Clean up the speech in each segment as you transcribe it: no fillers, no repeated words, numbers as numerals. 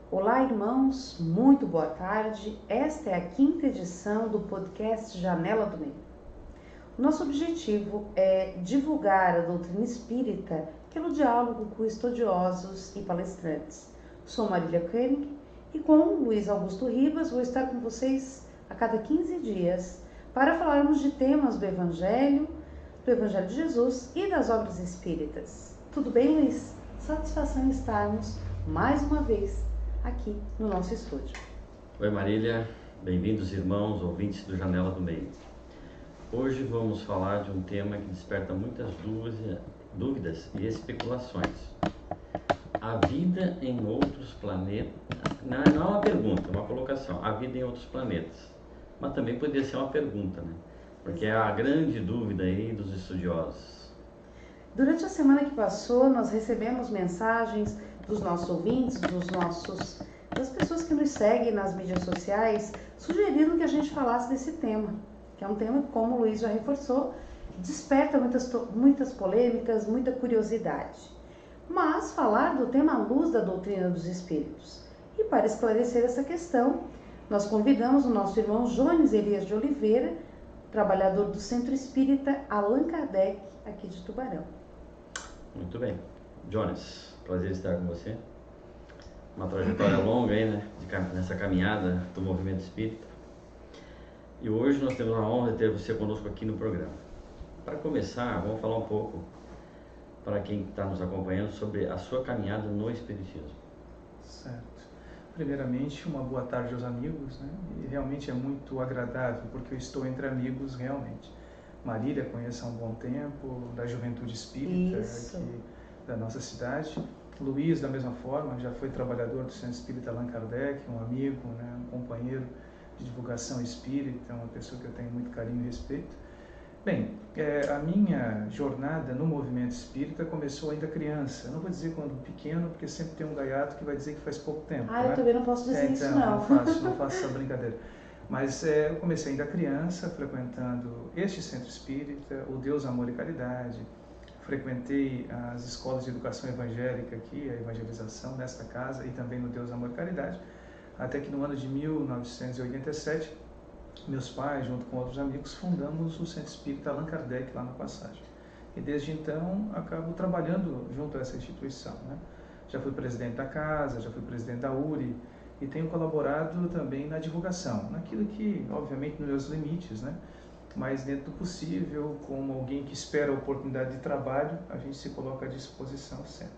Olá, irmãos, muito boa tarde. Esta é a quinta edição do podcast Janela do Meio. Nosso objetivo é divulgar a doutrina espírita pelo diálogo com estudiosos e palestrantes. Sou Marília Koenig e com Luiz Augusto Ribas vou estar com vocês a cada 15 dias para falarmos de temas do Evangelho de Jesus e das obras espíritas. Tudo bem, Luiz? Satisfação em estarmos mais uma vez aqui no nosso estúdio. Oi Marília, bem-vindos irmãos, ouvintes do Janela do Meio. Hoje vamos falar de um tema que desperta muitas dúvidas e especulações. A vida em outros planetas, não é uma pergunta, é uma colocação, a vida em outros planetas, mas também poderia ser uma pergunta, né? Porque é a grande dúvida aí dos estudiosos. Durante a semana que passou, nós recebemos mensagens dos nossos ouvintes, das pessoas que nos seguem nas mídias sociais, sugerindo que a gente falasse desse tema, que é um tema que, como o Luiz já reforçou, desperta muitas polêmicas, muita curiosidade. Mas falar do tema à luz da doutrina dos espíritos. E para esclarecer essa questão, nós convidamos o nosso irmão Jones Elias de Oliveira, trabalhador do Centro Espírita Allan Kardec, aqui de Tubarão. Muito bem. Jones, prazer estar com você. Uma trajetória longa aí, né, nessa caminhada do movimento espírita. E hoje nós temos a honra de ter você conosco aqui no programa. Para começar, vamos falar um pouco para quem está nos acompanhando sobre a sua caminhada no espiritismo. Certo. Primeiramente, uma boa tarde aos amigos, né? E realmente é muito agradável, porque eu estou entre amigos realmente. Marília conheço há um bom tempo, da Juventude Espírita aqui da nossa cidade. Luiz, da mesma forma, já foi trabalhador do Centro Espírita Allan Kardec, um amigo, né? Um companheiro de divulgação espírita, uma pessoa que eu tenho muito carinho e respeito. Bem, a minha jornada no movimento espírita começou ainda criança. Eu não vou dizer quando pequeno, porque sempre tem um gaiato que vai dizer que faz pouco tempo. Eu também não posso dizer isso, não. Não faço essa brincadeira. Mas eu comecei ainda criança, frequentando este centro espírita, o Deus, Amor e Caridade. Frequentei as escolas de educação evangélica aqui, a evangelização nesta casa e também no Deus, Amor e Caridade. Até que no ano de 1987, meus pais, junto com outros amigos, fundamos o Centro Espírita Allan Kardec lá na Passagem. E desde então, acabo trabalhando junto a essa instituição, né? Já fui presidente da casa, já fui presidente da URI e tenho colaborado também na divulgação, naquilo que, obviamente, nos meus limites, né? Mas dentro do possível, como alguém que espera a oportunidade de trabalho, a gente se coloca à disposição sempre.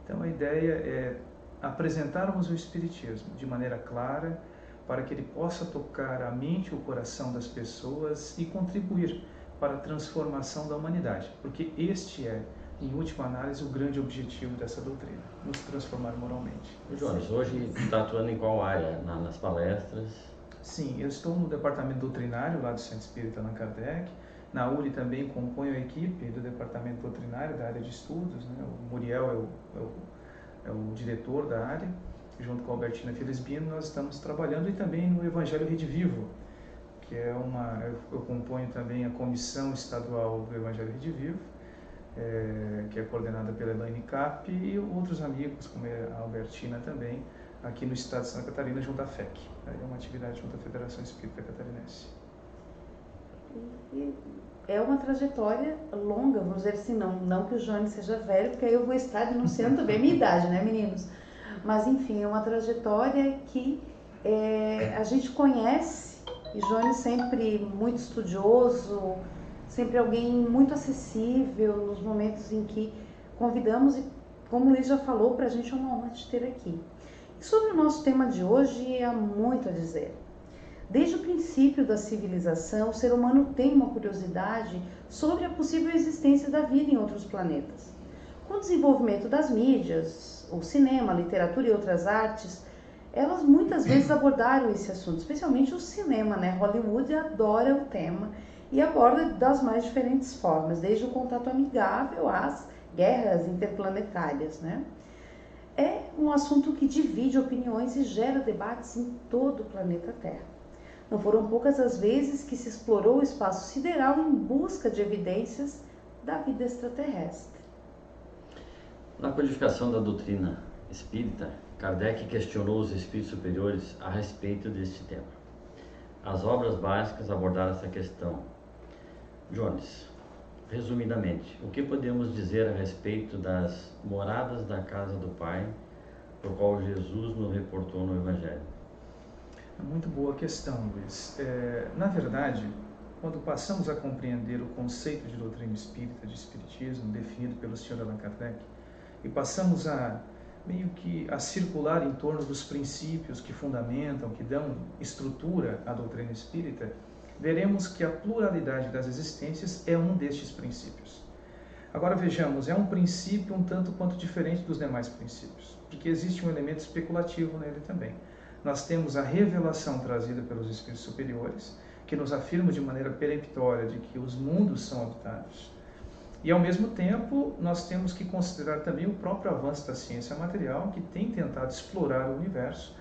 Então, a ideia é apresentarmos o Espiritismo de maneira clara, para que ele possa tocar a mente e o coração das pessoas e contribuir para a transformação da humanidade, porque este é, em última análise, o grande objetivo dessa doutrina, nos transformar moralmente. Jones, hoje está atuando em qual área? Nas palestras? Sim, eu estou no departamento doutrinário lá do Centro Espírita Allan Kardec. Na URI também componho a equipe do departamento doutrinário da área de estudos, né? O Muriel é o diretor da área. Junto com a Albertina Felizbino, nós estamos trabalhando e também no Evangelho Rede Vivo, que é eu componho também a comissão estadual do Evangelho Rede Vivo, que é coordenada pela Elaine Cap e outros amigos, como a Albertina também, aqui no estado de Santa Catarina, junto à FEC. É uma atividade junto à Federação Espírita Catarinense. E é uma trajetória longa, vamos dizer assim, não que o Jones seja velho, porque aí eu vou estar denunciando também a minha idade, né, meninos? Mas, enfim, é uma trajetória que a gente conhece, e Jones sempre muito estudioso, sempre alguém muito acessível nos momentos em que convidamos, e como o Luiz já falou, para a gente é uma honra te ter aqui. E sobre o nosso tema de hoje, há muito a dizer. Desde o princípio da civilização, o ser humano tem uma curiosidade sobre a possível existência da vida em outros planetas. Com o desenvolvimento das mídias, o cinema, a literatura e outras artes, elas muitas vezes abordaram esse assunto, especialmente o cinema, né? Hollywood adora o tema e aborda das mais diferentes formas, desde o contato amigável às guerras interplanetárias, né? É um assunto que divide opiniões e gera debates em todo o planeta Terra. Não foram poucas as vezes que se explorou o espaço sideral em busca de evidências da vida extraterrestre. Na codificação da doutrina espírita, Kardec questionou os espíritos superiores a respeito deste tema. As obras básicas abordaram essa questão. Jones, resumidamente, o que podemos dizer a respeito das moradas da casa do Pai, por qual Jesus nos reportou no Evangelho? Muito boa questão, Luiz. Na verdade, quando passamos a compreender o conceito de doutrina espírita, de espiritismo, definido pelo Sr. Allan Kardec, e passamos a meio que a circular em torno dos princípios que fundamentam, que dão estrutura à doutrina espírita, veremos que a pluralidade das existências é um destes princípios. Agora vejamos, é um princípio um tanto quanto diferente dos demais princípios, porque existe um elemento especulativo nele também. Nós temos a revelação trazida pelos espíritos superiores, que nos afirmam de maneira peremptória de que os mundos são habitados. E, ao mesmo tempo, nós temos que considerar também o próprio avanço da ciência material, que tem tentado explorar o universo,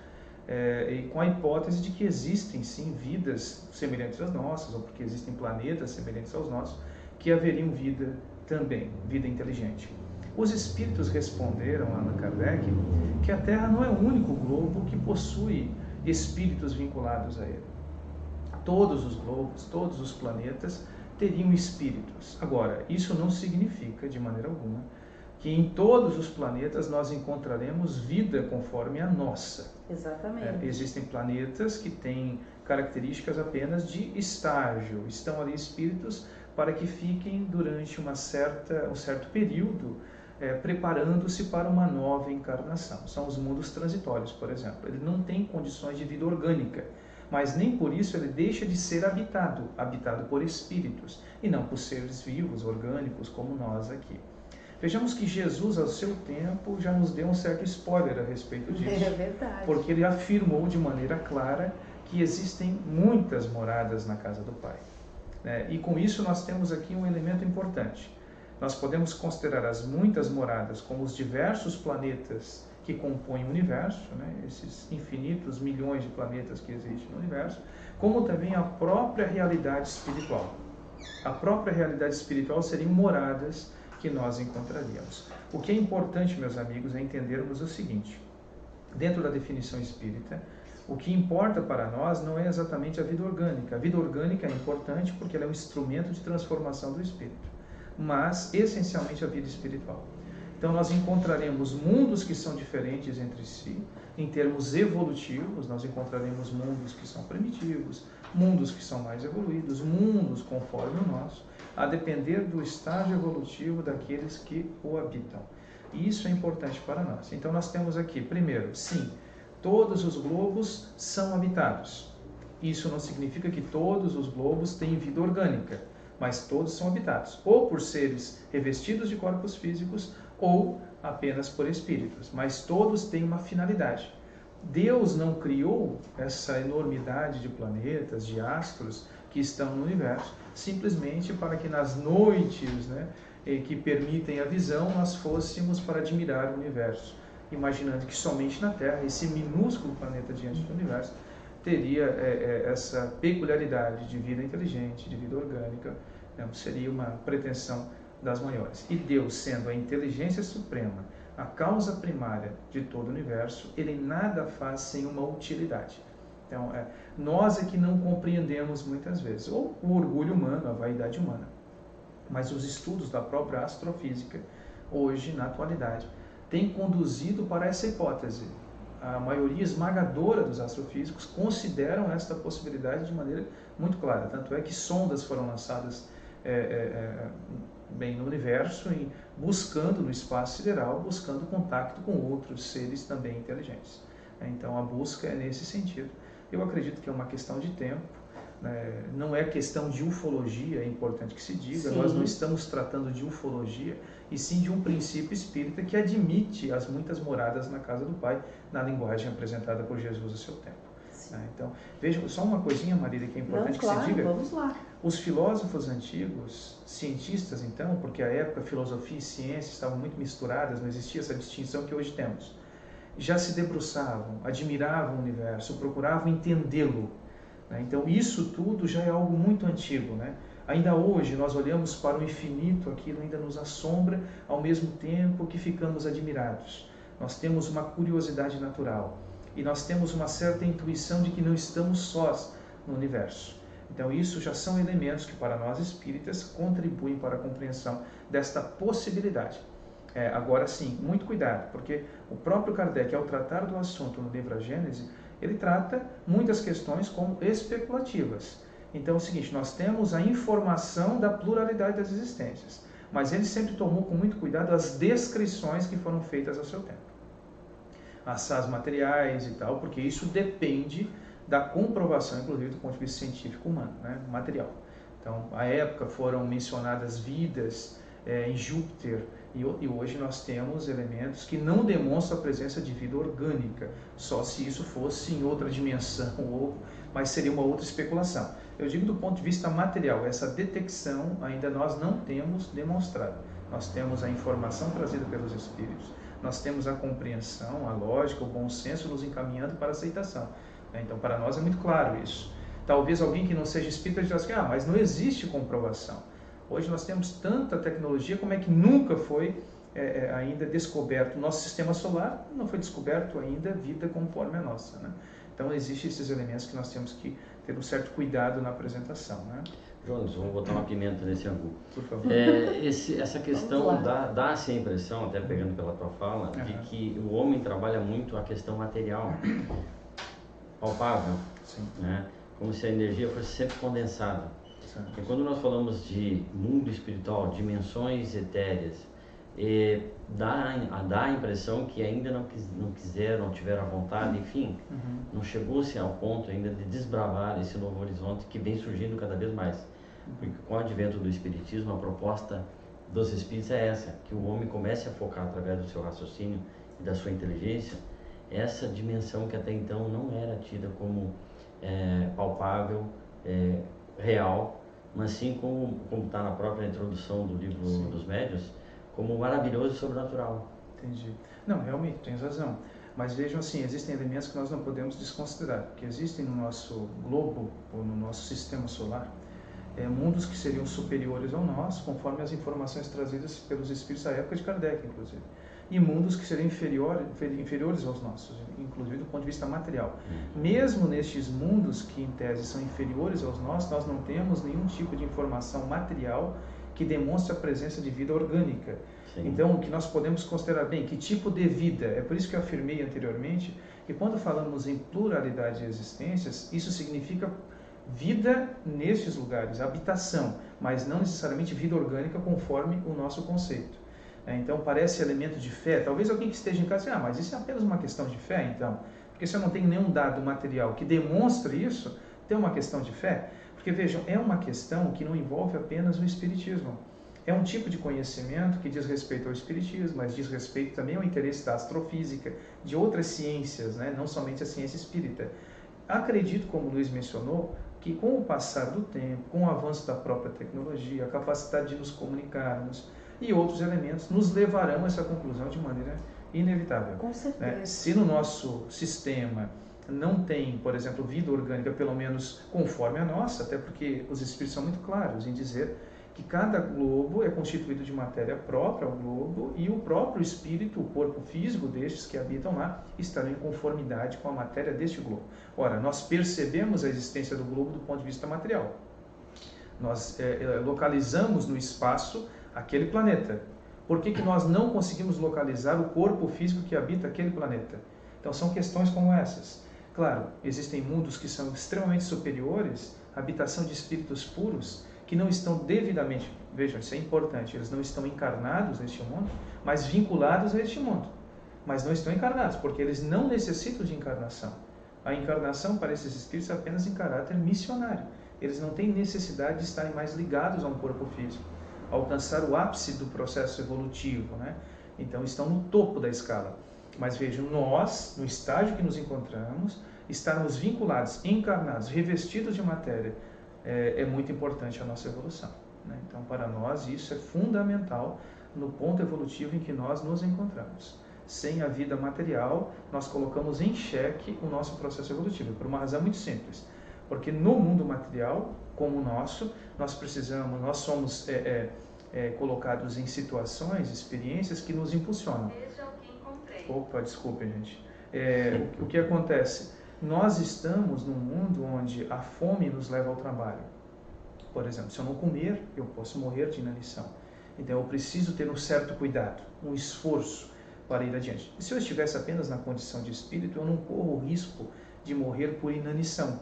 e com a hipótese de que existem, sim, vidas semelhantes às nossas, ou porque existem planetas semelhantes aos nossos, que haveriam vida também, vida inteligente. Os espíritos responderam a Allan Kardec que a Terra não é o único globo que possui espíritos vinculados a ele. Todos os globos, todos os planetas teriam espíritos. Agora, isso não significa, de maneira alguma, que em todos os planetas nós encontraremos vida conforme a nossa. Exatamente. Existem planetas que têm características apenas de estágio, estão ali espíritos para que fiquem durante um certo período preparando-se para uma nova encarnação. São os mundos transitórios, por exemplo. Ele não tem condições de vida orgânica, mas nem por isso ele deixa de ser habitado por espíritos, e não por seres vivos, orgânicos, como nós aqui. Vejamos que Jesus, ao seu tempo, já nos deu um certo spoiler a respeito disso. É verdade. Porque ele afirmou de maneira clara que existem muitas moradas na casa do Pai. E com isso nós temos aqui um elemento importante. Nós podemos considerar as muitas moradas como os diversos planetas que compõem o universo, esses infinitos milhões de planetas que existem no universo, como também a própria realidade espiritual. A própria realidade espiritual seriam moradas que nós encontraríamos. O que é importante, meus amigos, é entendermos o seguinte: dentro da definição espírita, o que importa para nós não é exatamente a vida orgânica. A vida orgânica é importante porque ela é um instrumento de transformação do espírito, mas essencialmente a vida espiritual. Então nós encontraremos mundos que são diferentes entre si, em termos evolutivos. Nós encontraremos mundos que são primitivos, mundos que são mais evoluídos, mundos conforme o nosso, a depender do estágio evolutivo daqueles que o habitam. E isso é importante para nós. Então nós temos aqui, primeiro, sim, todos os globos são habitados. Isso não significa que todos os globos têm vida orgânica, mas todos são habitados, ou por seres revestidos de corpos físicos, ou apenas por espíritos, mas todos têm uma finalidade. Deus não criou essa enormidade de planetas, de astros que estão no universo, simplesmente para que nas noites que permitem a visão, nós fôssemos para admirar o universo, imaginando que somente na Terra, esse minúsculo planeta diante do universo, teria essa peculiaridade de vida inteligente, de vida orgânica. Seria uma pretensão das maiores. E Deus, sendo a inteligência suprema, a causa primária de todo o universo, ele nada faz sem uma utilidade. Então, nós é que não compreendemos muitas vezes, ou o orgulho humano, a vaidade humana. Mas os estudos da própria astrofísica, hoje, na atualidade, têm conduzido para essa hipótese. A maioria esmagadora dos astrofísicos consideram esta possibilidade de maneira muito clara. Tanto é que sondas foram lançadas no universo, buscando no espaço sideral, buscando contato com outros seres também inteligentes. Então a busca é nesse sentido. Eu acredito que é uma questão de tempo, não é questão de ufologia, é importante que se diga. Sim. Nós não estamos tratando de ufologia, e sim de um princípio espírita que admite as muitas moradas na casa do Pai, na linguagem apresentada por Jesus ao seu tempo. Então, veja, só uma coisinha, Marília, que é importante que se diga. Vamos lá. Os filósofos antigos, cientistas então, porque à época filosofia e ciência estavam muito misturadas, não existia essa distinção que hoje temos, já se debruçavam, admiravam o universo, procuravam entendê-lo. Então isso tudo já é algo muito antigo. Ainda hoje nós olhamos para o infinito, aquilo ainda nos assombra, ao mesmo tempo que ficamos admirados. nós temos uma curiosidade natural e nós temos uma certa intuição de que não estamos sós no universo. Então isso já são elementos que para nós espíritas contribuem para a compreensão desta possibilidade. Agora sim, muito cuidado, porque o próprio Kardec, ao tratar do assunto no livro A Gênese, ele trata muitas questões como especulativas. Então é o seguinte, nós temos a informação da pluralidade das existências, mas ele sempre tomou com muito cuidado as descrições que foram feitas ao seu tempo. Assaz materiais e tal, porque isso depende da comprovação, inclusive do ponto de vista científico humano, né, material. Então, à época foram mencionadas vidas em Júpiter, e hoje nós temos elementos que não demonstram a presença de vida orgânica, só se isso fosse em outra dimensão, mas seria uma outra especulação. Eu digo do ponto de vista material, essa detecção ainda nós não temos demonstrado. Nós temos a informação trazida pelos espíritos, nós temos a compreensão, a lógica, o bom senso nos encaminhando para a aceitação. Então, para nós é muito claro isso. Talvez alguém que não seja espírita diga assim, mas não existe comprovação. Hoje nós temos tanta tecnologia, como é que nunca foi ainda descoberto o nosso sistema solar, não foi descoberto ainda vida conforme a nossa, né? Então, existem esses elementos que nós temos que ter um certo cuidado na apresentação, né? Jonas, vamos botar uma pimenta nesse angu. Por favor. Essa questão dá-se a impressão, até pegando pela tua fala, de que o homem trabalha muito a questão material, palpável, né? Como se a energia fosse sempre condensada. E quando nós falamos de mundo espiritual, dimensões etéreas, dá a impressão que ainda não quiseram, não tiveram a vontade, enfim, não chegou-se ao ponto ainda de desbravar esse novo horizonte que vem surgindo cada vez mais. Porque com o advento do espiritismo, a proposta dos espíritos é essa, que o homem comece a focar através do seu raciocínio e da sua inteligência essa dimensão que até então não era tida como palpável, real, mas sim como está na própria introdução do livro dos Médiuns, como maravilhoso e sobrenatural. Entendi. Não, realmente, tens razão. Mas vejam assim, existem elementos que nós não podemos desconsiderar, porque existem no nosso globo, ou no nosso sistema solar, mundos que seriam superiores ao nosso, conforme as informações trazidas pelos espíritos da época de Kardec, inclusive. E mundos que seriam inferiores aos nossos, inclusive do ponto de vista material. Mesmo nestes mundos que, em tese, são inferiores aos nossos, nós não temos nenhum tipo de informação material que demonstre a presença de vida orgânica. Sim. Então, o que nós podemos considerar, bem, que tipo de vida? É por isso que eu afirmei anteriormente que quando falamos em pluralidade de existências, isso significa vida nestes lugares, habitação, mas não necessariamente vida orgânica conforme o nosso conceito. Então, parece elemento de fé. Talvez alguém que esteja em casa diga, mas isso é apenas uma questão de fé, então? Porque se eu não tenho nenhum dado material que demonstre isso, tem uma questão de fé? Porque, vejam, é uma questão que não envolve apenas o espiritismo. É um tipo de conhecimento que diz respeito ao espiritismo, mas diz respeito também ao interesse da astrofísica, de outras ciências, né? Não somente a ciência espírita. Acredito, como o Luiz mencionou, que com o passar do tempo, com o avanço da própria tecnologia, a capacidade de nos comunicarmos e outros elementos, nos levarão a essa conclusão de maneira inevitável. Com certeza. Se no nosso sistema não tem, por exemplo, vida orgânica, pelo menos conforme a nossa, até porque os espíritos são muito claros em dizer que cada globo é constituído de matéria própria ao globo e o próprio espírito, o corpo físico destes que habitam lá, estarão em conformidade com a matéria deste globo. Ora, nós percebemos a existência do globo do ponto de vista material. Nós localizamos no espaço aquele planeta. Por que nós não conseguimos localizar o corpo físico que habita aquele planeta? Então, são questões como essas. Claro, existem mundos que são extremamente superiores, habitação de espíritos puros, que não estão devidamente, vejam, isso é importante, eles não estão encarnados neste mundo, mas vinculados a este mundo. Mas não estão encarnados, porque eles não necessitam de encarnação. A encarnação para esses espíritos é apenas em caráter missionário. Eles não têm necessidade de estarem mais ligados a um corpo físico, alcançar o ápice do processo evolutivo, né? Então estão no topo da escala. Mas vejam, nós, no estágio que nos encontramos, estarmos vinculados, encarnados, revestidos de matéria, é muito importante a nossa evolução, né? Então, para nós, isso é fundamental no ponto evolutivo em que nós nos encontramos. Sem a vida material, nós colocamos em xeque o nosso processo evolutivo, por uma razão muito simples. Porque no mundo material, como o nosso, nós somos colocados em situações, experiências que nos impulsionam. Opa, desculpe, gente. O que acontece? Nós estamos num mundo onde a fome nos leva ao trabalho. Por exemplo, se eu não comer, eu posso morrer de inanição. Então eu preciso ter um certo cuidado, um esforço para ir adiante. E se eu estivesse apenas na condição de espírito, eu não corro o risco de morrer por inanição.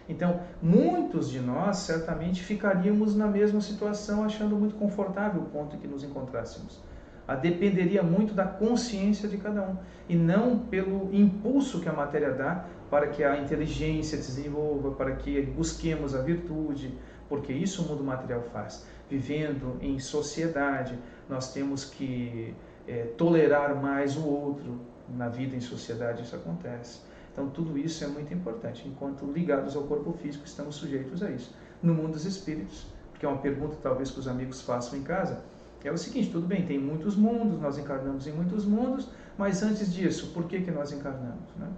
Então, muitos de nós certamente ficaríamos na mesma situação, achando muito confortável o ponto em que nos encontrássemos. Dependeria muito da consciência de cada um, e não pelo impulso que a matéria dá para que a inteligência desenvolva, para que busquemos a virtude, porque isso o mundo material faz. Vivendo em sociedade, nós temos que tolerar mais o outro. Na vida em sociedade isso acontece. Então tudo isso é muito importante. Enquanto ligados ao corpo físico, estamos sujeitos a isso. No mundo dos espíritos, porque é uma pergunta talvez que os amigos façam em casa, é o seguinte: tudo bem, tem muitos mundos, nós encarnamos em muitos mundos, mas antes disso, por que nós encarnamos, né?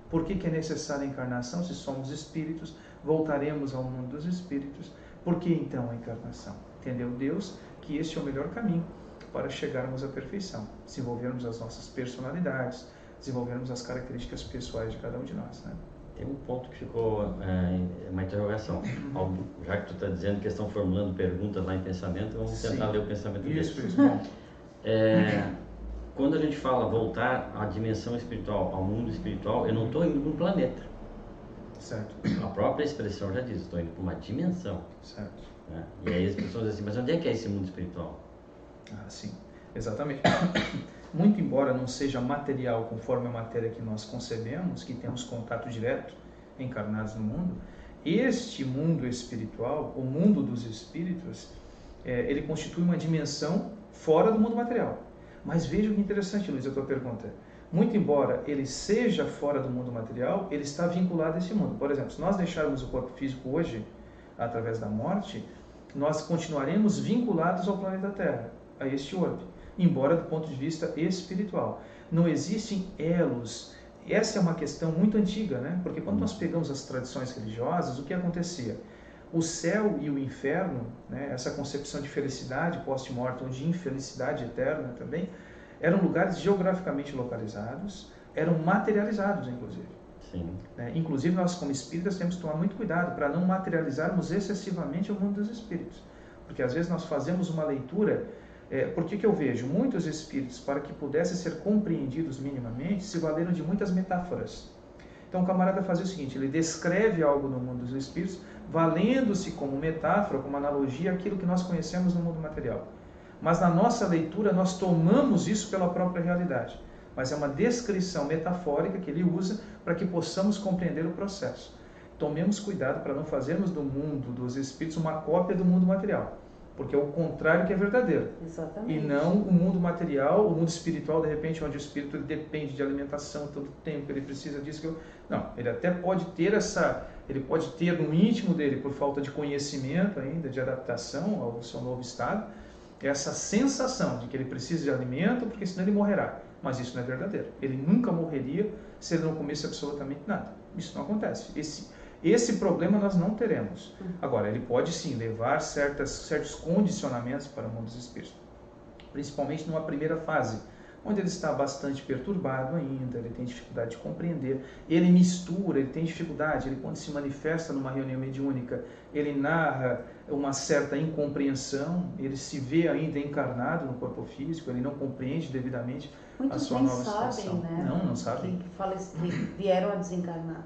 Por que é necessária a encarnação? Se somos espíritos, voltaremos ao mundo dos espíritos. Por que então a encarnação? Entendeu Deus que este é o melhor caminho para chegarmos à perfeição, desenvolvermos as nossas personalidades, desenvolvermos as características pessoais de cada um de nós, né? Tem um ponto que ficou uma interrogação. Já que tu está dizendo que estão formulando perguntas lá em pensamento, vamos tentar ler o pensamento deles. Isso, bom. Quando a gente fala voltar à dimensão espiritual, ao mundo espiritual, eu não estou indo para um planeta. Certo. A própria expressão já diz, estou indo para uma dimensão. Certo. Né? E aí as pessoas dizem assim, mas onde é que é esse mundo espiritual? Sim, exatamente. Muito embora não seja material conforme a matéria que nós concebemos, que temos contato direto encarnados no mundo, este mundo espiritual, o mundo dos espíritos, ele constitui uma dimensão fora do mundo material. Mas veja que interessante, Luiz, a tua pergunta. Muito embora ele seja fora do mundo material, ele está vinculado a esse mundo. Por exemplo, se nós deixarmos o corpo físico hoje, através da morte, nós continuaremos vinculados ao planeta Terra, a este orbe, embora do ponto de vista espiritual. Não existem elos. Essa é uma questão muito antiga, né? Porque quando nós pegamos as tradições religiosas, o que acontecia? O céu e o inferno, né, essa concepção de felicidade pós-morte, ou de infelicidade eterna também, eram lugares geograficamente localizados, eram materializados, inclusive. Sim. Inclusive, nós como espíritas temos que tomar muito cuidado para não materializarmos excessivamente o mundo dos espíritos. Porque às vezes nós fazemos uma leitura... Por que eu vejo? Muitos espíritos, para que pudessem ser compreendidos minimamente, se valeram de muitas metáforas. Então o camarada fazia o seguinte, ele descreve algo no mundo dos espíritos, valendo-se como metáfora, como analogia, aquilo que nós conhecemos no mundo material. Mas na nossa leitura nós tomamos isso pela própria realidade. Mas é uma descrição metafórica que ele usa para que possamos compreender o processo. Tomemos cuidado para não fazermos do mundo dos espíritos uma cópia do mundo material. Porque é o contrário que é verdadeiro. Exatamente. E não o mundo material, o mundo espiritual, de repente, onde o espírito ele depende de alimentação todo tempo, ele precisa disso. Não, ele até pode ter ele pode ter no íntimo dele, por falta de conhecimento ainda, de adaptação ao seu novo estado, essa sensação de que ele precisa de alimento, porque senão ele morrerá. Mas isso não é verdadeiro. Ele nunca morreria se ele não comesse absolutamente nada. Isso não acontece. Esse problema nós não teremos. Agora, ele pode sim levar certos condicionamentos para o mundo dos espíritos, principalmente numa primeira fase, onde ele está bastante perturbado ainda, ele tem dificuldade de compreender, ele mistura, ele tem dificuldade, ele quando se manifesta numa reunião mediúnica, ele narra uma certa incompreensão, ele se vê ainda encarnado no corpo físico, ele não compreende devidamente a sua nova situação. Né? Não sabem. Que vieram a desencarnar.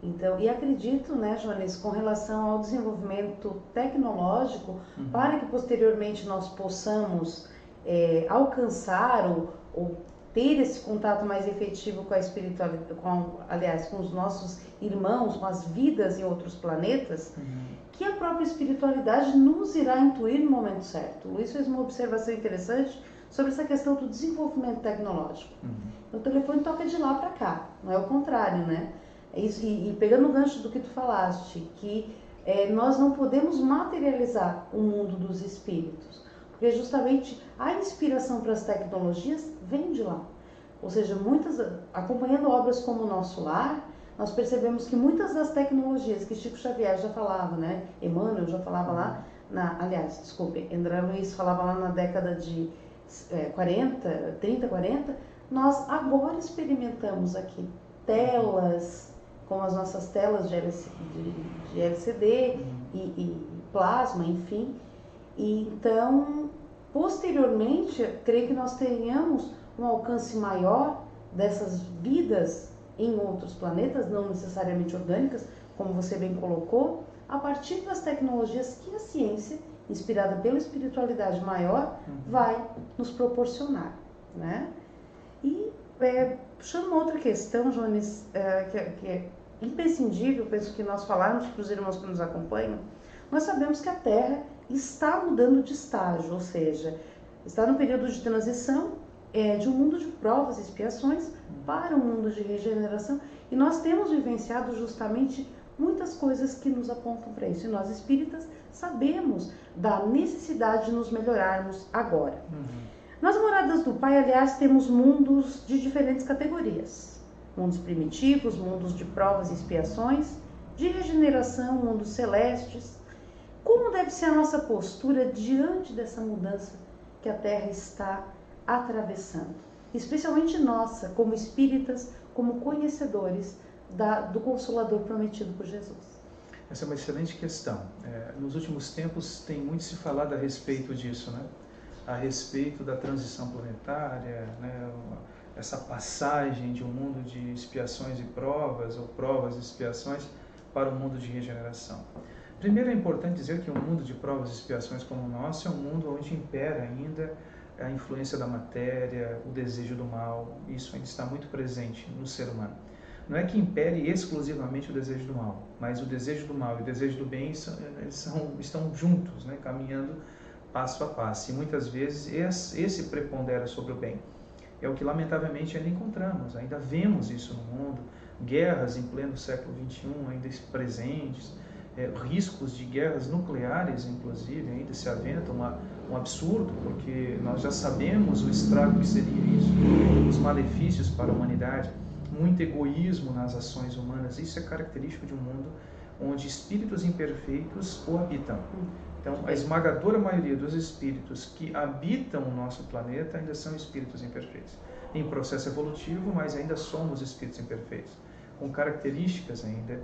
Então, e acredito, né, Jones, com relação ao desenvolvimento tecnológico, para que posteriormente nós possamos alcançar ou ter esse contato mais efetivo com a espiritualidade, com os nossos irmãos, com as vidas em outros planetas, que a própria espiritualidade nos irá intuir no momento certo. O Luiz fez uma observação interessante sobre essa questão do desenvolvimento tecnológico. O telefone toca de lá para cá, não é o contrário, né? E pegando o gancho do que tu falaste, que nós não podemos materializar o mundo dos espíritos, porque justamente a inspiração para as tecnologias vem de lá. Ou seja, acompanhando obras como o Nosso Lar, nós percebemos que muitas das tecnologias que Chico Xavier já falava, né? Emmanuel já falava lá, André Luiz falava lá na década de 30, 40, nós agora experimentamos aqui telas, como as nossas telas de LCD e plasma, enfim. E então, posteriormente, creio que nós tenhamos um alcance maior dessas vidas em outros planetas, não necessariamente orgânicas, como você bem colocou, a partir das tecnologias que a ciência, inspirada pela espiritualidade maior, vai nos proporcionar, né? E puxando uma outra questão, Jones, que é imprescindível, penso que nós falarmos para os irmãos que nos acompanham, nós sabemos que a Terra está mudando de estágio, ou seja, está no período de transição de um mundo de provas e expiações para um mundo de regeneração, e nós temos vivenciado justamente muitas coisas que nos apontam para isso, e nós espíritas sabemos da necessidade de nos melhorarmos agora. Nas moradas do Pai, aliás, temos mundos de diferentes categorias, mundos primitivos, mundos de provas e expiações, de regeneração, mundos celestes. Como deve ser a nossa postura diante dessa mudança que a Terra está atravessando? Especialmente nossa, como espíritas, como conhecedores do Consolador prometido por Jesus. Essa é uma excelente questão. Nos últimos tempos tem muito se falado a respeito disso, né? A respeito da transição planetária, né? Essa passagem de um mundo de expiações e provas, ou provas e expiações, para um mundo de regeneração. Primeiro é importante dizer que um mundo de provas e expiações como o nosso é um mundo onde impera ainda a influência da matéria, o desejo do mal. Isso ainda está muito presente no ser humano. Não é que impere exclusivamente o desejo do mal, mas o desejo do mal e o desejo do bem estão juntos, né, caminhando passo a passo. E muitas vezes esse prepondera sobre o bem. É o que lamentavelmente ainda encontramos, ainda vemos isso no mundo, guerras em pleno século XXI ainda presentes, riscos de guerras nucleares, inclusive, ainda se aventam, um absurdo, porque nós já sabemos o estrago que seria isso, os malefícios para a humanidade, muito egoísmo nas ações humanas. Isso é característico de um mundo onde espíritos imperfeitos o habitam. Então, a esmagadora maioria dos espíritos que habitam o nosso planeta ainda são espíritos imperfeitos, em processo evolutivo, mas ainda somos espíritos imperfeitos, com características ainda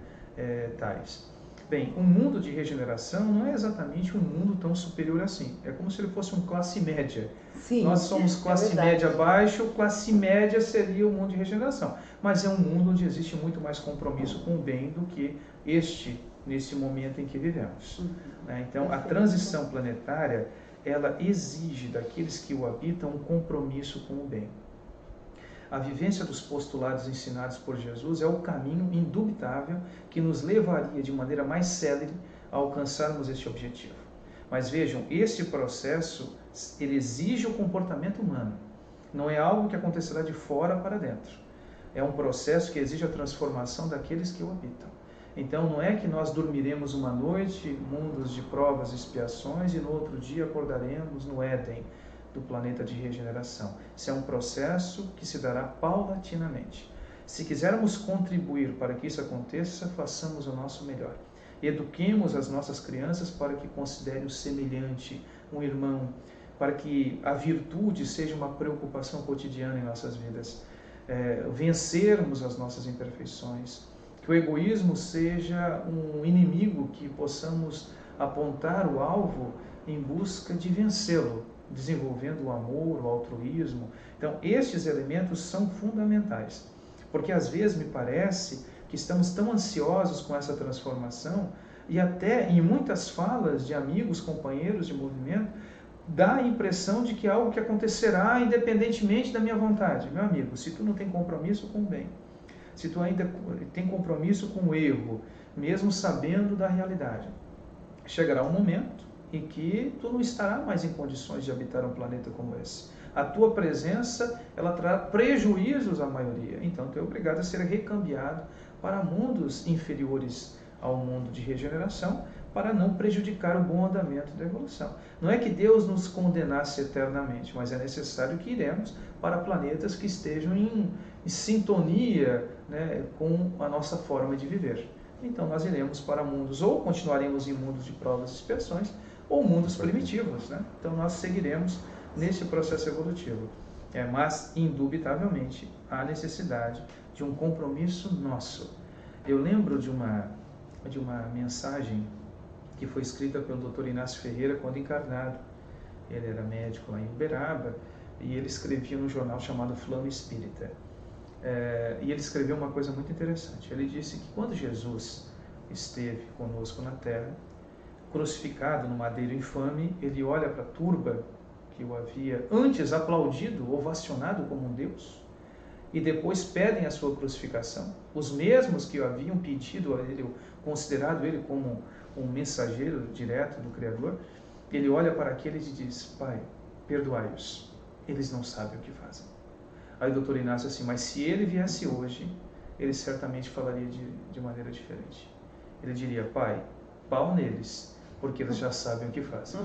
tais. Bem, o mundo de regeneração não é exatamente um mundo tão superior assim. É como se ele fosse um classe média. Sim, nós somos classe média abaixo, classe média seria o mundo de regeneração. Mas é um mundo onde existe muito mais compromisso com o bem do que nesse momento em que vivemos. Então, a transição planetária, ela exige daqueles que o habitam um compromisso com o bem. A vivência dos postulados ensinados por Jesus é o caminho indubitável que nos levaria de maneira mais célere a alcançarmos este objetivo. Mas vejam, este processo ele exige o comportamento humano. Não é algo que acontecerá de fora para dentro. É um processo que exige a transformação daqueles que o habitam. Então não é que nós dormiremos uma noite, mundos de provas e expiações, e no outro dia acordaremos no Éden do planeta de regeneração. Isso é um processo que se dará paulatinamente. Se quisermos contribuir para que isso aconteça, façamos o nosso melhor. Eduquemos as nossas crianças para que considerem o semelhante, um irmão, para que a virtude seja uma preocupação cotidiana em nossas vidas. Vencermos as nossas imperfeições, que o egoísmo seja um inimigo que possamos apontar o alvo em busca de vencê-lo, desenvolvendo o amor, o altruísmo. Então, estes elementos são fundamentais, porque às vezes me parece que estamos tão ansiosos com essa transformação, e até em muitas falas de amigos, companheiros de movimento, dá a impressão de que é algo que acontecerá independentemente da minha vontade. Meu amigo, se tu não tem compromisso com o bem, se tu ainda tem compromisso com o erro, mesmo sabendo da realidade, chegará um momento em que tu não estará mais em condições de habitar um planeta como esse. A tua presença, ela trará prejuízos à maioria. Então, tu é obrigado a ser recambiado para mundos inferiores ao mundo de regeneração, para não prejudicar o bom andamento da evolução. Não é que Deus nos condenasse eternamente, mas é necessário que iremos para planetas que estejam em sintonia, né, com a nossa forma de viver. Então, nós iremos para mundos, ou continuaremos em mundos de provas e expiações, ou mundos primitivos, né? Então nós seguiremos nesse processo evolutivo. Mas, indubitavelmente, há necessidade de um compromisso nosso. Eu lembro de uma mensagem que foi escrita pelo Dr. Inácio Ferreira quando encarnado. Ele era médico lá em Uberaba e ele escrevia num jornal chamado Flama Espírita. E ele escreveu uma coisa muito interessante. Ele disse que quando Jesus esteve conosco na terra, crucificado no madeiro infame, ele olha para a turba que o havia antes aplaudido, ovacionado como um Deus, e depois pedem a sua crucificação. Os mesmos que o haviam pedido a ele, considerado ele como um mensageiro direto do Criador, ele olha para aqueles e diz: Pai, perdoai-os, eles não sabem o que fazem. Aí o Dr. Inácio assim: mas se ele viesse hoje, ele certamente falaria de maneira diferente. Ele diria: Pai, pau neles, porque eles já sabem o que fazem.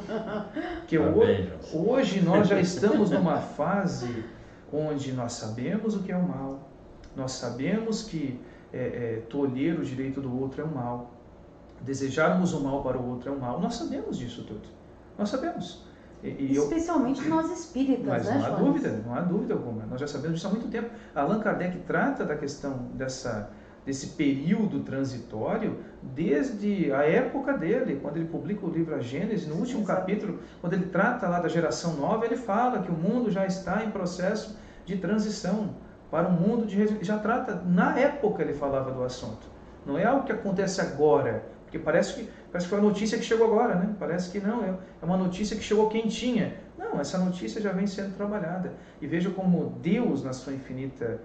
Porque hoje nós já estamos numa fase onde nós sabemos o que é o mal, nós sabemos que tolher o direito do outro é o mal, desejarmos o mal para o outro é o mal, nós sabemos disso tudo, nós sabemos. Especialmente nós espíritas, mas né, não há dúvida alguma, nós já sabemos disso há muito tempo. Allan Kardec trata da questão desse período transitório desde a época dele, quando ele publica o livro A Gênese, no último capítulo, quando ele trata lá da geração nova, ele fala que o mundo já está em processo de transição para um mundo de... Já trata, na época ele falava do assunto. Não é algo que acontece agora, porque parece que foi a notícia que chegou agora, né? Parece que não, é uma notícia que chegou quentinha. Não, essa notícia já vem sendo trabalhada. E veja como Deus, na sua infinita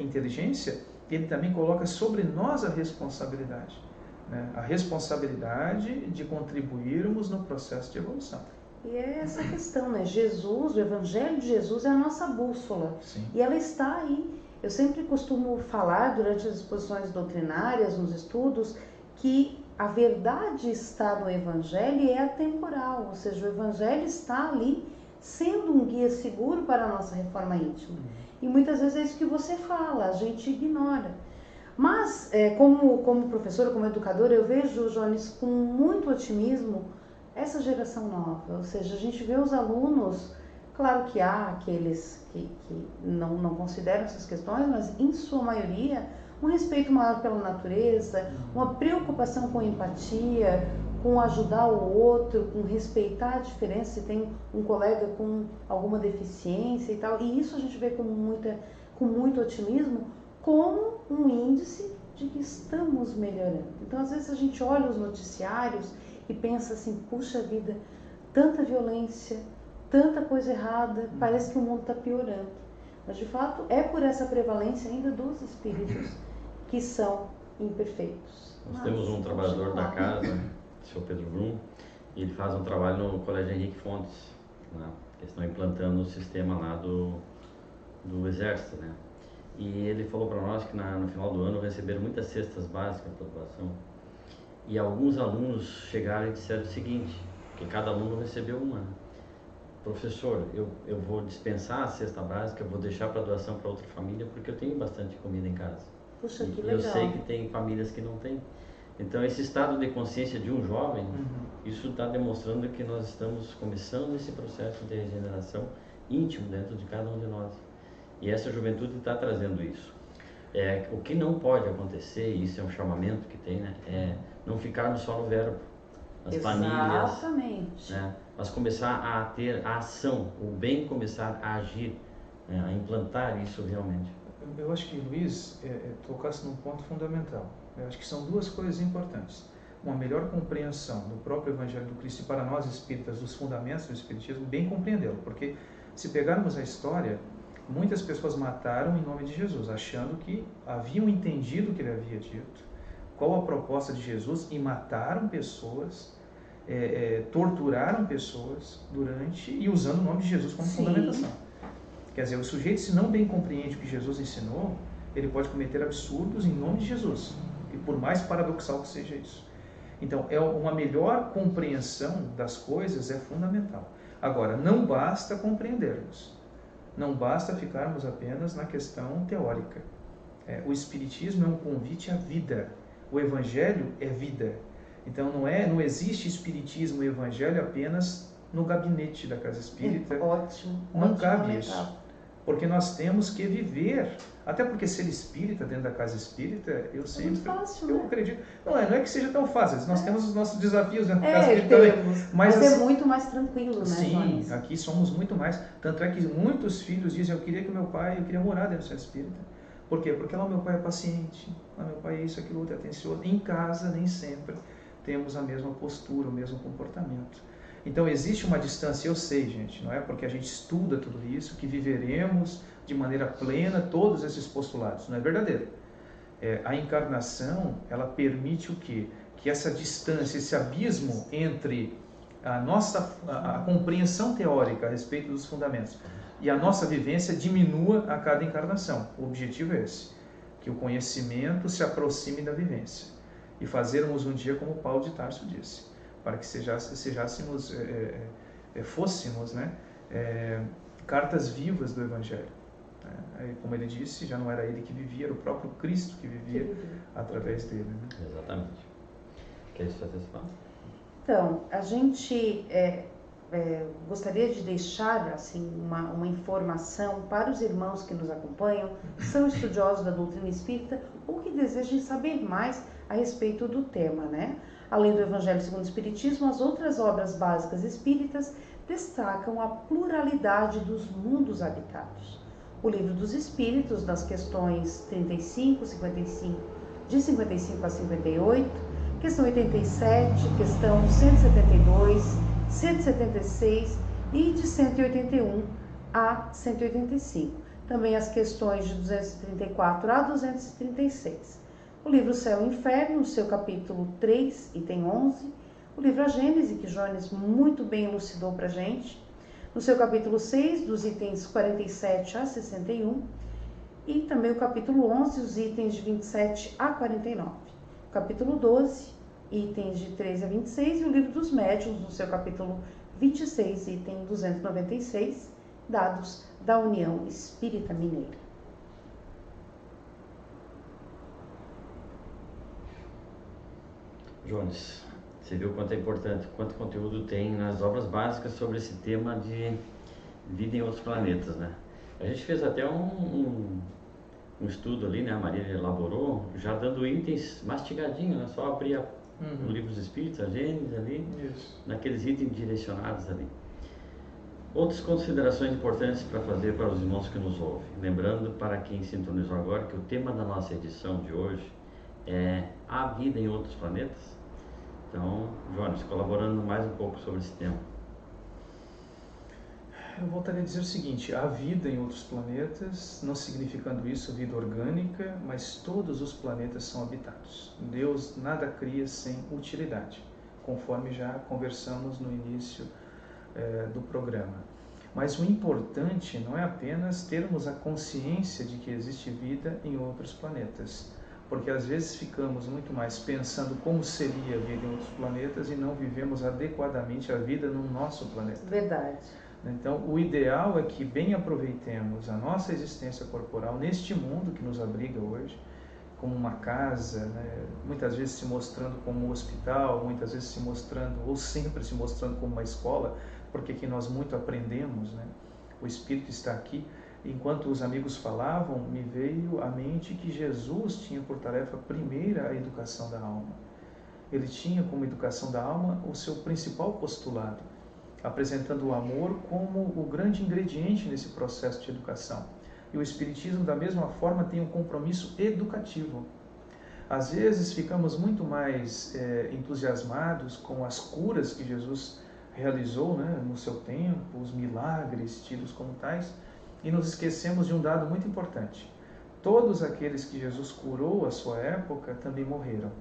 inteligência, ele também coloca sobre nós a responsabilidade, né? A responsabilidade de contribuirmos no processo de evolução. E é essa questão, né? Jesus, o Evangelho de Jesus é a nossa bússola. Sim. E ela está aí. Eu sempre costumo falar durante as exposições doutrinárias, nos estudos, que a verdade está no Evangelho e é atemporal. Ou seja, o Evangelho está ali sendo um guia seguro para a nossa reforma íntima. E muitas vezes é isso que você fala, a gente ignora. Mas, como professora, como educadora, eu vejo, Jones, com muito otimismo essa geração nova. Ou seja, a gente vê os alunos, claro que há aqueles que não consideram essas questões, mas em sua maioria, um respeito maior pela natureza, uma preocupação com empatia, com ajudar o outro, com respeitar a diferença se tem um colega com alguma deficiência e tal. E isso a gente vê com muito otimismo, como um índice de que estamos melhorando. Então, às vezes a gente olha os noticiários e pensa assim: puxa vida, tanta violência, tanta coisa errada, parece que o mundo está piorando. Mas, de fato, é por essa prevalência ainda dos espíritos que são imperfeitos. Nós temos um trabalhador da casa, o senhor Pedro Brum, e ele faz um trabalho no Colégio Henrique Fontes, né? Eles estão implantando o sistema lá do Exército, né? E ele falou para nós que no final do ano receberam muitas cestas básicas para a população. E alguns alunos chegaram e disseram o seguinte, que cada aluno recebeu uma: professor, eu vou dispensar a cesta básica, eu vou deixar para doação para outra família, porque eu tenho bastante comida em casa. Puxa, que e legal. eu sei que tem famílias que não têm. Então, esse estado de consciência de um jovem, isso está demonstrando que nós estamos começando esse processo de regeneração íntimo dentro de cada um de nós. E essa juventude está trazendo isso. O que não pode acontecer, e isso é um chamamento que tem, né? É não ficarmos só no verbo. As famílias, exatamente, né? Mas começar a ter a ação, o bem começar a agir, né? A implantar isso realmente. Eu acho que, Luiz, tocasse num ponto fundamental. Eu acho que são duas coisas importantes. Uma melhor compreensão do próprio Evangelho do Cristo e, para nós espíritas, dos fundamentos do Espiritismo, bem compreendê-lo. Porque, se pegarmos a história, muitas pessoas mataram em nome de Jesus, achando que haviam entendido o que ele havia dito, qual a proposta de Jesus, e mataram pessoas, torturaram pessoas e usando o nome de Jesus como fundamentação. Quer dizer, o sujeito, se não bem compreende o que Jesus ensinou, ele pode cometer absurdos em nome de Jesus, e por mais paradoxal que seja isso. Então, uma melhor compreensão das coisas é fundamental. Agora, não basta compreendermos, não basta ficarmos apenas na questão teórica. O Espiritismo é um convite à vida, o Evangelho é vida. Então, não existe Espiritismo e Evangelho apenas no gabinete da Casa Espírita. Ótimo. Não cabe isso. porque nós temos que viver. Até porque ser espírita dentro da casa espírita, eu sempre... muito fácil, eu né? acredito. Não é que seja tão fácil, nós temos os nossos desafios dentro da casa espírita também. Mas é muito mais tranquilo, né, sim, Jones? aqui somos muito mais. Tanto é que muitos filhos dizem, eu queria morar dentro do centro espírita. Por quê? Porque lá meu pai é paciente, lá meu pai é isso, aquilo, outro, é atencioso. Em casa, nem sempre temos a mesma postura, o mesmo comportamento. Então existe uma distância, eu sei, gente, não é porque a gente estuda tudo isso que viveremos de maneira plena todos esses postulados, não é verdadeiro. A encarnação, ela permite o quê? Que essa distância, esse abismo entre a compreensão teórica a respeito dos fundamentos e a nossa vivência diminua a cada encarnação. O objetivo é esse, que o conhecimento se aproxime da vivência e fazermos um dia como Paulo de Tarso disse, para que fôssemos, né, cartas vivas do Evangelho. Como ele disse, já não era ele que vivia, era o próprio Cristo que vivia através dele. Né? Exatamente. Quer fazer essa fala? Então, a gente gostaria de deixar assim, uma informação para os irmãos que nos acompanham, são estudiosos da doutrina espírita ou que desejem saber mais a respeito do tema, né? Além do Evangelho segundo o Espiritismo, as outras obras básicas espíritas destacam a pluralidade dos mundos habitados. O Livro dos Espíritos, nas questões 35, 55, de 55 a 58, questão 87, questão 172, 176 e de 181 a 185. Também as questões de 234 a 236. O livro Céu e Inferno, no seu capítulo 3, item 11. O livro A Gênese, que Jones muito bem elucidou para a gente, no seu capítulo 6, dos itens 47 a 61. E também o capítulo 11, os itens de 27 a 49. O capítulo 12, itens de 13 a 26. E o livro dos Médiuns, no seu capítulo 26, item 296, dados da União Espírita Mineira. Jones, você viu quanto é importante, quanto conteúdo tem nas obras básicas sobre esse tema de vida em outros planetas, né? A gente fez até um estudo ali, né? A Maria elaborou, já dando itens mastigadinho, né? Só abrir o Livro dos Espíritos, a Gênese ali, naqueles itens direcionados ali. Outras considerações importantes para fazer para os irmãos que nos ouvem. Lembrando para quem sintonizou agora que o tema da nossa edição de hoje é a vida em outros planetas. Então, Jones, colaborando mais um pouco sobre esse tema. Eu voltaria a dizer o seguinte, há vida em outros planetas, não significando isso vida orgânica, mas todos os planetas são habitados. Deus nada cria sem utilidade, conforme já conversamos no início do programa. Mas o importante não é apenas termos a consciência de que existe vida em outros planetas, porque às vezes ficamos muito mais pensando como seria a vida em outros planetas e não vivemos adequadamente a vida no nosso planeta. Verdade. Então, o ideal é que bem aproveitemos a nossa existência corporal neste mundo que nos abriga hoje, como uma casa, né? Muitas vezes se mostrando como um hospital, muitas vezes se mostrando, ou sempre se mostrando como uma escola, porque aqui nós muito aprendemos, né? O Espírito está aqui. Enquanto os amigos falavam, me veio à mente que Jesus tinha por tarefa primeira a educação da alma. Ele tinha como educação da alma o seu principal postulado, apresentando o amor como o grande ingrediente nesse processo de educação. E o Espiritismo, da mesma forma, tem um compromisso educativo. Às vezes ficamos muito mais entusiasmados com as curas que Jesus realizou, né, no seu tempo, os milagres tidos como tais, e nos esquecemos de um dado muito importante. Todos aqueles que Jesus curou à sua época também morreram.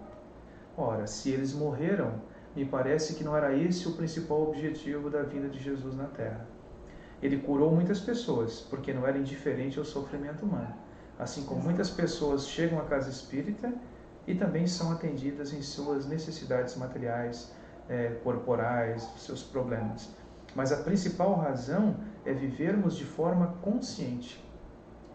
Ora, se eles morreram, me parece que não era esse o principal objetivo da vinda de Jesus na Terra. Ele curou muitas pessoas, porque não era indiferente ao sofrimento humano. Assim como muitas pessoas chegam à casa espírita e também são atendidas em suas necessidades materiais, corporais, seus problemas. Mas a principal razão é vivermos de forma consciente,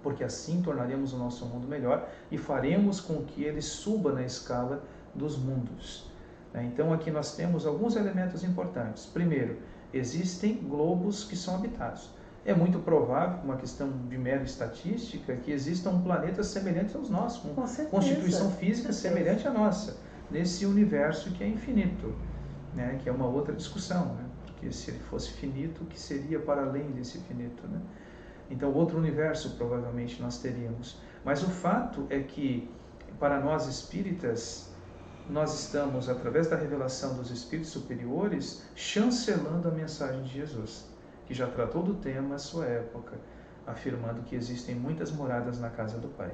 porque assim tornaremos o nosso mundo melhor e faremos com que ele suba na escala dos mundos. Então aqui nós temos alguns elementos importantes. Primeiro, existem globos que são habitados. É muito provável, por uma questão de mera estatística, que existam planetas semelhantes aos nossos, com constituição física semelhante à nossa, nesse universo que é infinito, né? Que é uma outra discussão, né? Porque se ele fosse finito, o que seria para além desse finito, né? Então, outro universo provavelmente nós teríamos. Mas o fato é que, para nós espíritas, nós estamos, através da revelação dos espíritos superiores, chancelando a mensagem de Jesus, que já tratou do tema à sua época, afirmando que existem muitas moradas na casa do Pai.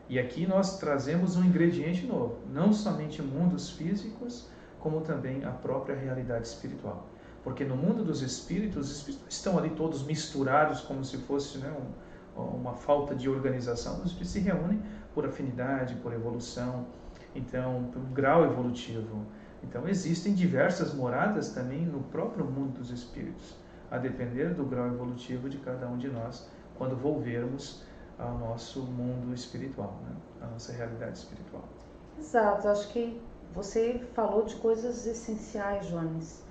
E aqui nós trazemos um ingrediente novo, não somente mundos físicos, como também a própria realidade espiritual. Porque no mundo dos espíritos, os espíritos estão ali todos misturados, como se fosse, né, uma falta de organização. Os espíritos se reúnem por afinidade, por evolução, então, por grau evolutivo. Então, existem diversas moradas também no próprio mundo dos espíritos, a depender do grau evolutivo de cada um de nós, quando volvermos ao nosso mundo espiritual, né? A nossa realidade espiritual. Exato, acho que você falou de coisas essenciais, Jones.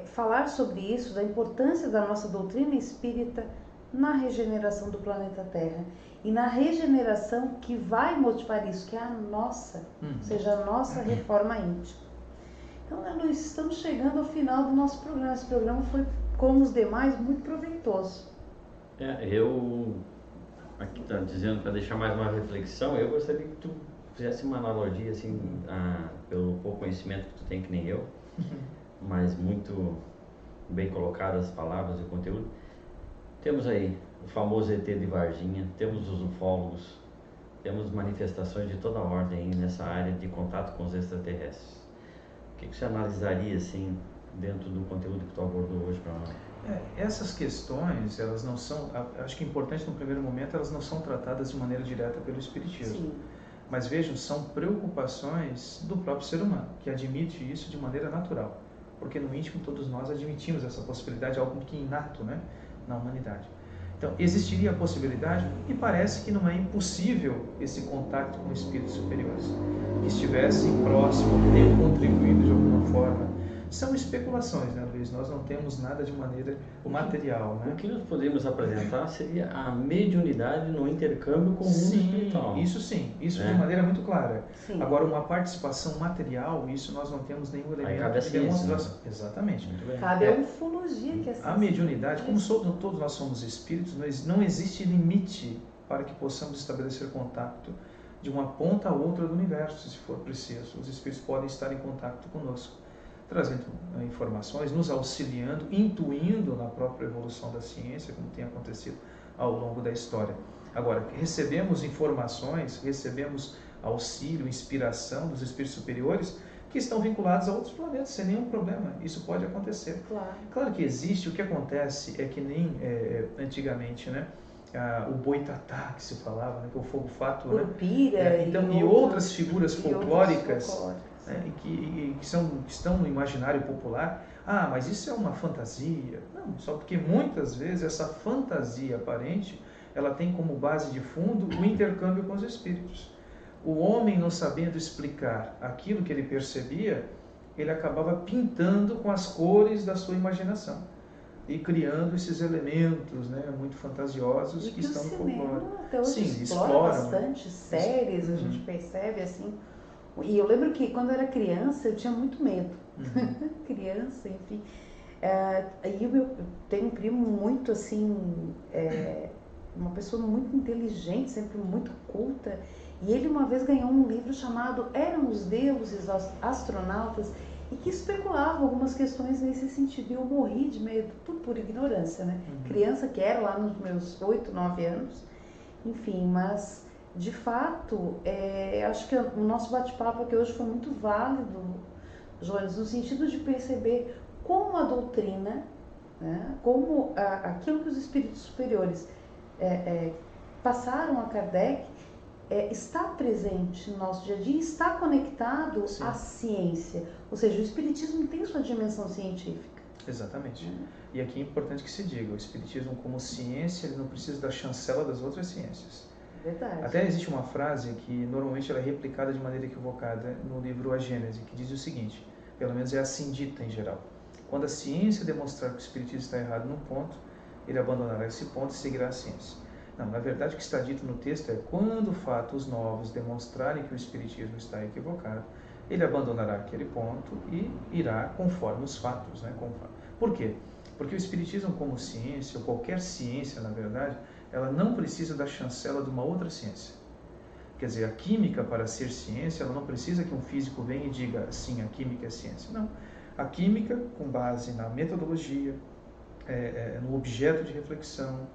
Falar sobre isso, da importância da nossa doutrina espírita na regeneração do planeta Terra e na regeneração que vai motivar isso, que é a nossa, ou seja, a nossa reforma íntima. Então, né, Luiz, estamos chegando ao final do nosso programa. Esse programa foi, como os demais, muito proveitoso. Eu, aqui está dizendo, para deixar mais uma reflexão, eu gostaria que tu fizesse uma analogia, assim, pelo pouco conhecimento que tu tem, que nem eu, mas muito bem colocadas as palavras e o conteúdo. Temos aí o famoso ET de Varginha, temos os ufólogos, temos manifestações de toda ordem aí nessa área de contato com os extraterrestres. O que você analisaria, assim, dentro do conteúdo que tu abordou hoje para nós? Essas questões, elas não são, acho que é importante no primeiro momento, elas não são tratadas de maneira direta pelo Espiritismo. Sim. Mas vejam, são preocupações do próprio ser humano, que admite isso de maneira natural. Porque no íntimo todos nós admitimos essa possibilidade, algo que é inato, né, na humanidade. Então, existiria a possibilidade, e parece que não é impossível esse contato com espíritos superiores, que estivessem próximos, que tenham contribuído de alguma forma. São especulações, né, Luiz? Nós não temos nada de maneira material, né? O que nós poderíamos apresentar seria a mediunidade no intercâmbio com o mundo espiritual. Isso sim, isso de maneira muito clara. Sim. Agora, uma participação material, isso nós não temos nenhum elemento de demonstração. Exatamente. Muito bem. Cabe a ufologia que é A mediunidade, como todos nós somos espíritos, não existe limite para que possamos estabelecer contato de uma ponta a outra do universo, se for preciso. Os espíritos podem estar em contato conosco, trazendo informações, nos auxiliando, intuindo na própria evolução da ciência, como tem acontecido ao longo da história. Agora, recebemos informações, recebemos auxílio, inspiração dos espíritos superiores que estão vinculados a outros planetas, sem nenhum problema. Isso pode acontecer. Claro que existe. O que acontece é que nem antigamente, né? O boitatá que se falava, né? Que é o fogo-fato, né? Então, e outras figuras folclóricas, né? que estão no imaginário popular. Mas isso é uma fantasia. Não, só porque muitas vezes essa fantasia aparente, ela tem como base de fundo o intercâmbio com os espíritos. O homem, não sabendo explicar aquilo que ele percebia, ele acabava pintando com as cores da sua imaginação e criando esses elementos, né, muito fantasiosos que estão no folclore. Até hoje explora bastante séries, a gente percebe assim. E eu lembro que quando eu era criança eu tinha muito medo. Criança, enfim. Aí eu tenho um primo muito assim, uma pessoa muito inteligente, sempre muito culta. E ele uma vez ganhou um livro chamado Eram os Deuses Astronautas, e que especulava algumas questões nesse sentido. E eu morri de medo, tudo por ignorância, né? Criança que era lá nos meus 8, 9 anos. Enfim, mas de fato, acho que o nosso bate-papo aqui hoje foi muito válido, Jones, no sentido de perceber como a doutrina, né, como aquilo que os espíritos superiores passaram a Kardec, está presente no nosso dia a dia, está conectado à ciência. Ou seja, o espiritismo tem sua dimensão científica. Exatamente. E aqui é importante que se diga, o espiritismo como ciência, ele não precisa da chancela das outras ciências. Verdade. Até existe uma frase que normalmente ela é replicada de maneira equivocada no livro A Gênese, que diz o seguinte, pelo menos é assim dita em geral: quando a ciência demonstrar que o espiritismo está errado num ponto, ele abandonará esse ponto e seguirá a ciência. Não, na verdade o que está dito no texto é: quando fatos novos demonstrarem que o Espiritismo está equivocado, ele abandonará aquele ponto e irá conforme os fatos, né? Por quê? Porque o Espiritismo, como ciência, ou qualquer ciência, na verdade, ela não precisa da chancela de uma outra ciência. Quer dizer, a química, para ser ciência, ela não precisa que um físico venha e diga, sim, a química é ciência. Não. A química, com base na metodologia, no objeto de reflexão,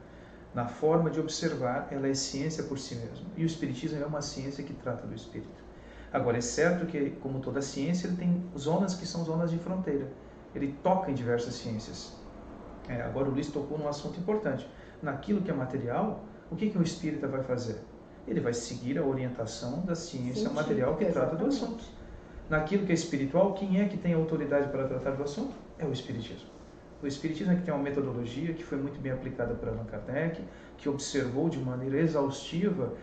na forma de observar, ela é ciência por si mesma. E o Espiritismo é uma ciência que trata do espírito. Agora, é certo que, como toda ciência, ele tem zonas que são zonas de fronteira. Ele toca em diversas ciências. Agora o Luiz tocou num assunto importante. Naquilo que é material, o que o espírita vai fazer? Ele vai seguir a orientação da ciência material que trata do assunto. Naquilo que é espiritual, quem é que tem autoridade para tratar do assunto? É o Espiritismo. O Espiritismo é que tem uma metodologia que foi muito bem aplicada por Allan Kardec, que observou de maneira exaustiva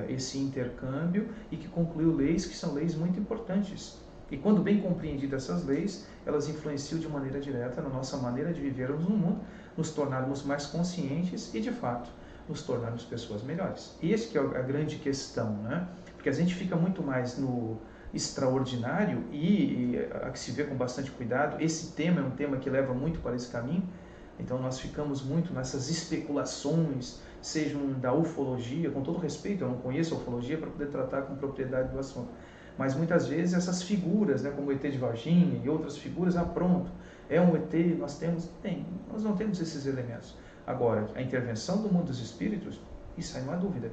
esse intercâmbio e que concluiu leis que são leis muito importantes. E quando bem compreendidas essas leis, elas influenciam de maneira direta na nossa maneira de vivermos no mundo, nos tornarmos mais conscientes e, de fato, nos tornarmos pessoas melhores. Esse que é a grande questão, né? Porque a gente fica muito mais no extraordinário e a que se vê com bastante cuidado. Esse tema é um tema que leva muito para esse caminho, então nós ficamos muito nessas especulações, sejam da ufologia, com todo respeito, eu não conheço a ufologia para poder tratar com propriedade do assunto, mas muitas vezes essas figuras, né, como o ET de Varginha e outras figuras, pronto, é um ET, nós não temos esses elementos. Agora, a intervenção do mundo dos espíritos, isso aí não há dúvida.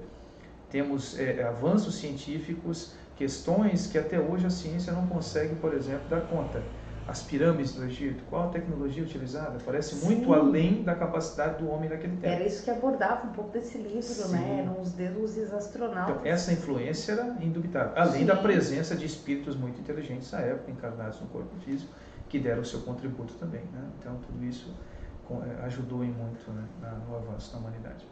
Temos avanços científicos, questões que até hoje a ciência não consegue, por exemplo, dar conta. As pirâmides do Egito, qual a tecnologia utilizada? Parece muito além da capacidade do homem naquele tempo. Era isso que abordava um pouco desse livro, né? Eram os deuses astronautas. Então, essa influência era indubitável. Além da presença de espíritos muito inteligentes à época, encarnados no corpo físico, que deram o seu contributo também, né? Então, tudo isso ajudou em muito, né, no avanço da humanidade.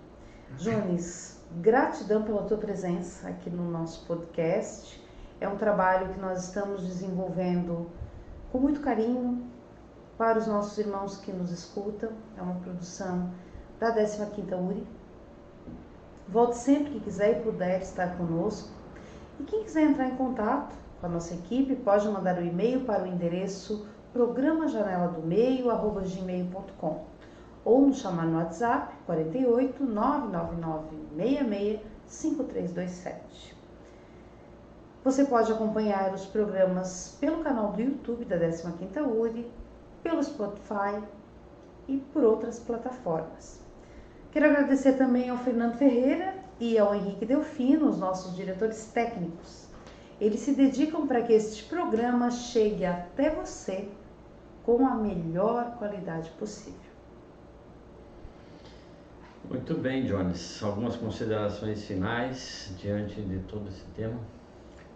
Jones, gratidão pela tua presença aqui no nosso podcast. É um trabalho que nós estamos desenvolvendo com muito carinho para os nossos irmãos que nos escutam. É uma produção da 15ª URI. Volte sempre que quiser e puder estar conosco. E quem quiser entrar em contato com a nossa equipe, pode mandar um e-mail para o endereço programajaneladomeio@gmail.com ou nos chamar no WhatsApp 48 999 66 5327. Você pode acompanhar os programas pelo canal do YouTube da 15ª URI, pelo Spotify e por outras plataformas. Quero agradecer também ao Fernando Ferreira e ao Henrique Delfino, os nossos diretores técnicos. Eles se dedicam para que este programa chegue até você com a melhor qualidade possível. Muito bem, Jones. Algumas considerações finais diante de todo esse tema?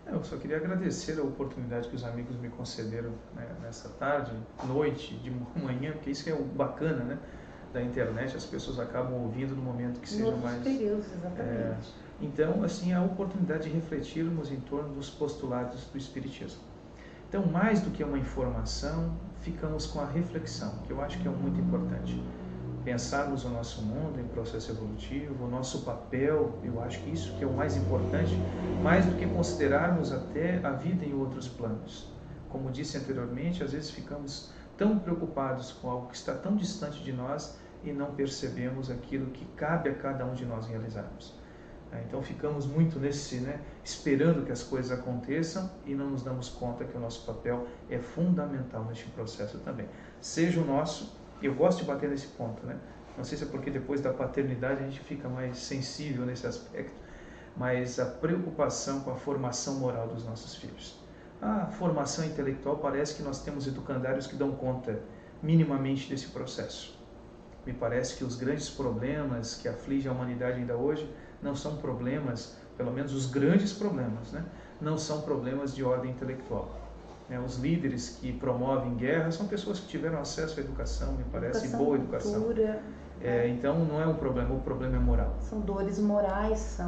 Eu só queria agradecer a oportunidade que os amigos me concederam, né, nessa tarde, noite, de manhã, porque isso que é o bacana, né, da internet, as pessoas acabam ouvindo no momento que seja mais... períodos, exatamente. Então, assim, a oportunidade de refletirmos em torno dos postulados do Espiritismo. Então, mais do que uma informação, ficamos com a reflexão, que eu acho que é muito importante. Pensarmos o nosso mundo em processo evolutivo, o nosso papel, eu acho que isso que é o mais importante, mais do que considerarmos até a vida em outros planos. Como disse anteriormente, às vezes ficamos tão preocupados com algo que está tão distante de nós e não percebemos aquilo que cabe a cada um de nós realizarmos. Então ficamos muito esperando que as coisas aconteçam e não nos damos conta que o nosso papel é fundamental neste processo também. Seja o nosso, eu gosto de bater nesse ponto, né? Não sei se é porque depois da paternidade a gente fica mais sensível nesse aspecto, mas a preocupação com a formação moral dos nossos filhos. A formação intelectual, parece que nós temos educandários que dão conta minimamente desse processo. Me parece que os grandes problemas que afligem a humanidade ainda hoje não são problemas, pelo menos os grandes problemas, né? Não são problemas de ordem intelectual. Os líderes que promovem guerra são pessoas que tiveram acesso à educação, me parece, boa educação. Cultura, então não é um problema, o problema é moral. São dores morais,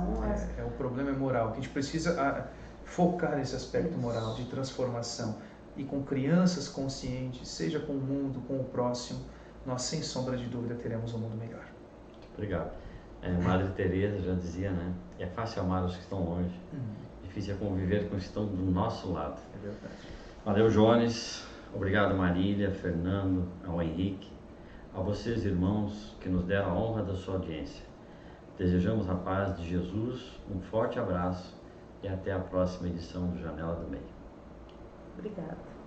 o problema é moral, que a gente precisa focar nesse aspecto moral de transformação. E com crianças conscientes, seja com o mundo, com o próximo, nós, sem sombra de dúvida, teremos um mundo melhor. Obrigado. Madre Teresa já dizia, né? É fácil amar os que estão longe, difícil é conviver com os que estão do nosso lado. É verdade. Valeu, Jones. Obrigado, Marília, Fernando, ao Henrique, a vocês, irmãos, que nos deram a honra da sua audiência. Desejamos a paz de Jesus, um forte abraço e até a próxima edição do Janela do Meio. Obrigada.